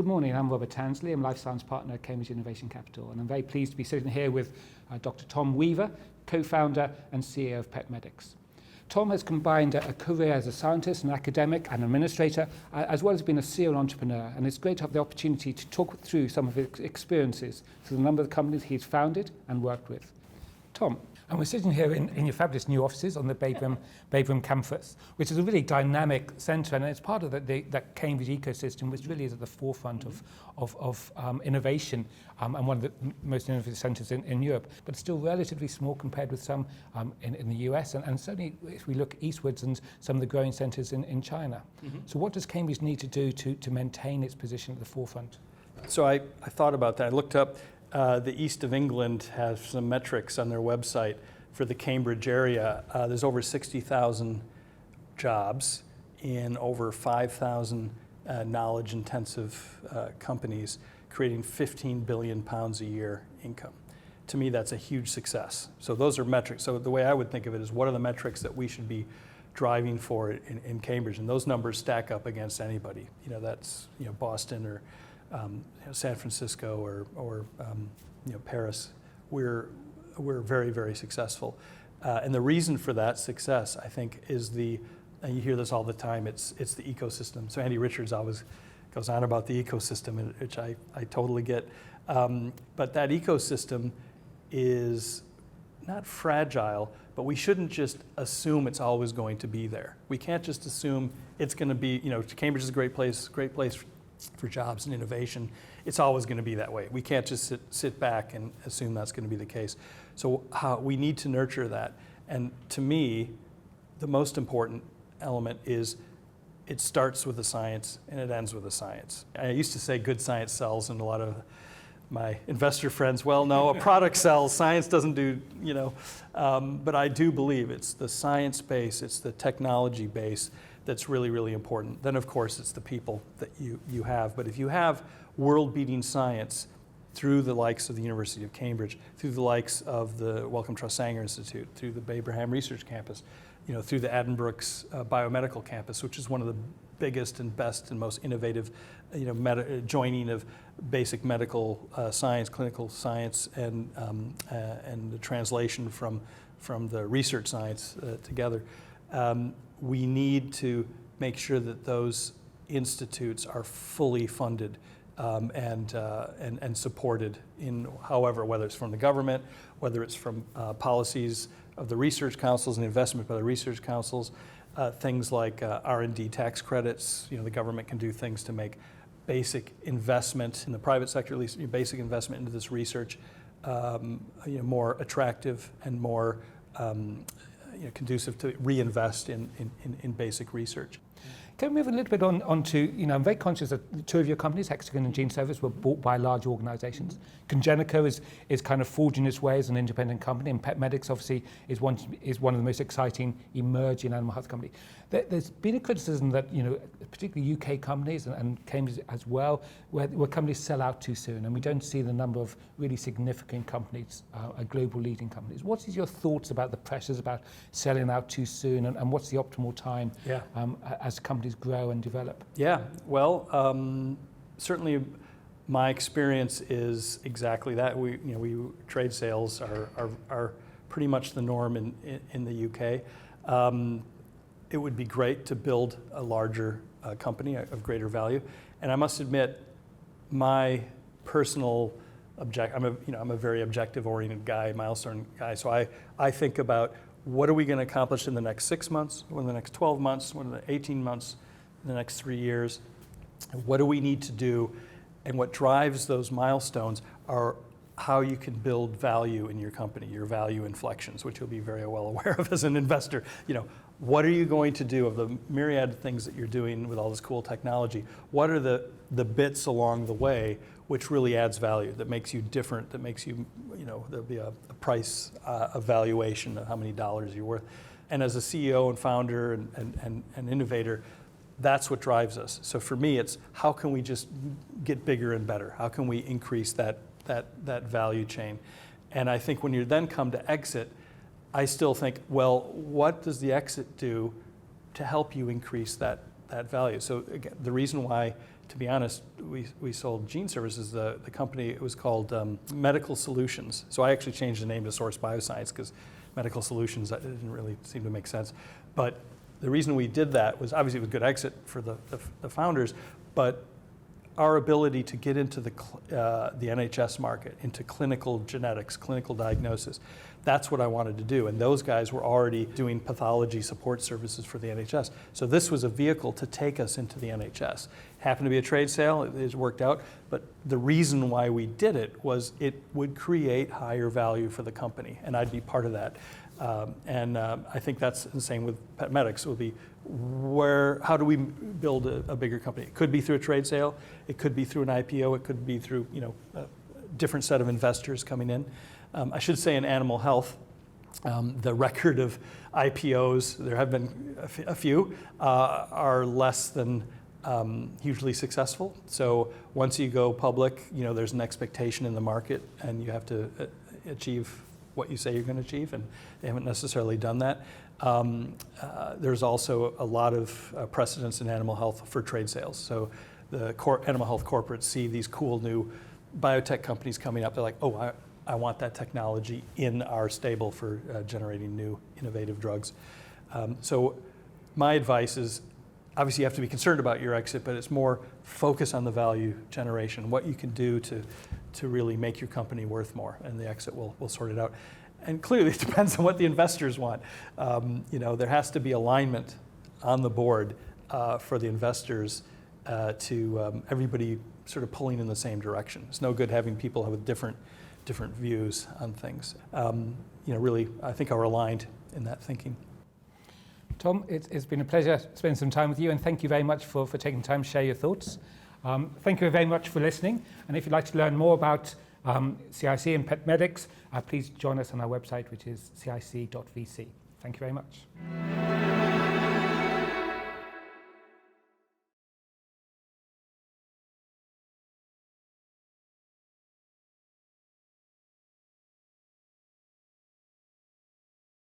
Good morning, I'm Robert Tansley. I'm Life Science Partner at Cambridge Innovation Capital, and I'm very pleased to be sitting here with Dr. Tom Weaver, co-founder and CEO of PetMedix. Tom has combined a career as a scientist, an academic, and administrator, as well as being a serial entrepreneur, and it's great to have the opportunity to talk through some of his experiences through the number of companies he's founded and worked with. Tom, and we're sitting here in your fabulous new offices on the Babram campus, which is a really dynamic centre, and it's part of that Cambridge ecosystem, which really is at the forefront of innovation, and one of the most innovative centres in Europe, but still relatively small compared with some in the US, and certainly if we look eastwards and some of the growing centres in China. Mm-hmm. So what does Cambridge need to do to maintain its position at the forefront? So I thought about that. I looked up. The East of England has some metrics on their website for the Cambridge area. There's over 60,000 jobs in over 5,000 knowledge-intensive companies, creating 15 billion pounds a year income. To me, that's a huge success. So those are metrics. So the way I would think of it is, what are the metrics that we should be driving for in Cambridge? And those numbers stack up against anybody. That's Boston or San Francisco or Paris. We're very, very successful, and the reason for that success, I think, is and you hear this all the time, it's the ecosystem. So Andy Richards always goes on about the ecosystem, which I totally get, but that ecosystem is not fragile, but we shouldn't just assume it's always going to be there. We can't just assume it's going to be, Cambridge is a great place for jobs and innovation. It's always going to be that way. We can't just sit back and assume that's going to be the case. So we need to nurture that. And to me, the most important element is it starts with the science and it ends with the science. I used to say good science sells, and a lot of my investor friends, well, no, a product sells, science doesn't do, but I do believe it's the science base, it's the technology base that's really, really important. Then, of course, it's the people that you have. But if you have world-beating science through the likes of the University of Cambridge, through the likes of the Wellcome Trust Sanger Institute, through the Babraham Research Campus, through the Addenbrooke's Biomedical Campus, which is one of the biggest and best and most innovative, joining of basic medical science, clinical science, and the translation from the research science together. We need to make sure that those institutes are fully funded and supported in whether it's from the government, whether it's from policies of the research councils and investment by the research councils, things like R&D tax credits. The government can do things to make basic investment in the private sector, at least basic investment into this research, more attractive and more conducive to reinvest in basic research. Can we move a little bit on to, I'm very conscious that two of your companies, Hexagon and Gene Service, were bought by large organizations. Congenico is kind of forging its way as an independent company, and PetMedix obviously is one of the most exciting emerging animal health companies. There's been a criticism that, particularly UK companies and Cambridge as well, where companies sell out too soon, and we don't see the number of really significant companies, global leading companies. What is your thoughts about the pressures about selling out too soon, and what's the optimal time as companies grow and develop? Yeah, well, certainly my experience is exactly that. We trade sales are pretty much the norm in the UK. It would be great to build a larger company of greater value, and I must admit, my personal I'm a very objective-oriented guy, milestone guy. So I think about, what are we going to accomplish in the next 6 months, or in the next 12 months, or in the 18 months, in the next 3 years? What do we need to do? And what drives those milestones are how you can build value in your company, your value inflections, which you'll be very well aware of as an investor. What are you going to do of the myriad of things that you're doing with all this cool technology? What are the bits along the way which really adds value, that makes you different, that makes you, there'll be a price evaluation of how many dollars you're worth. And as a CEO and founder and innovator, that's what drives us. So for me, it's how can we just get bigger and better? How can we increase that value chain? And I think when you then come to exit, I still think, well, what does the exit do to help you increase that that value. So again, the reason why, to be honest, we sold Gene Services, the company, it was called Medical Solutions. So I actually changed the name to Source Bioscience because Medical Solutions, that didn't really seem to make sense. But the reason we did that was obviously it was a good exit for the founders, but our ability to get into the NHS market, into clinical genetics, clinical diagnosis, that's what I wanted to do. And those guys were already doing pathology support services for the NHS. So this was a vehicle to take us into the NHS. It happened to be a trade sale, it has worked out, but the reason why we did it was it would create higher value for the company, and I'd be part of that. I think that's the same with PetMedix. It would be how do we build a bigger company? It could be through a trade sale, it could be through an IPO, it could be through a different set of investors coming in. I should say in animal health, the record of IPOs, there have been a few, are less than hugely successful. So once you go public, there's an expectation in the market, and you have to achieve what you say you're going to achieve, and they haven't necessarily done that. There's also a lot of precedence in animal health for trade sales. So the animal health corporates see these cool new biotech companies coming up. They're like, oh, I want that technology in our stable for generating new innovative drugs. So my advice is, obviously you have to be concerned about your exit, but it's more focus on the value generation, what you can do to really make your company worth more, and the exit will sort it out. And clearly it depends on what the investors want. There has to be alignment on the board for the investors to everybody sort of pulling in the same direction. It's no good having people with different views on things. Really, I think are aligned in that thinking. Tom, it's been a pleasure spending some time with you, and thank you very much for taking time to share your thoughts. Thank you very much for listening, and if you'd like to learn more about CIC and PetMedix, please join us on our website, which is cic.vc. Thank you very much.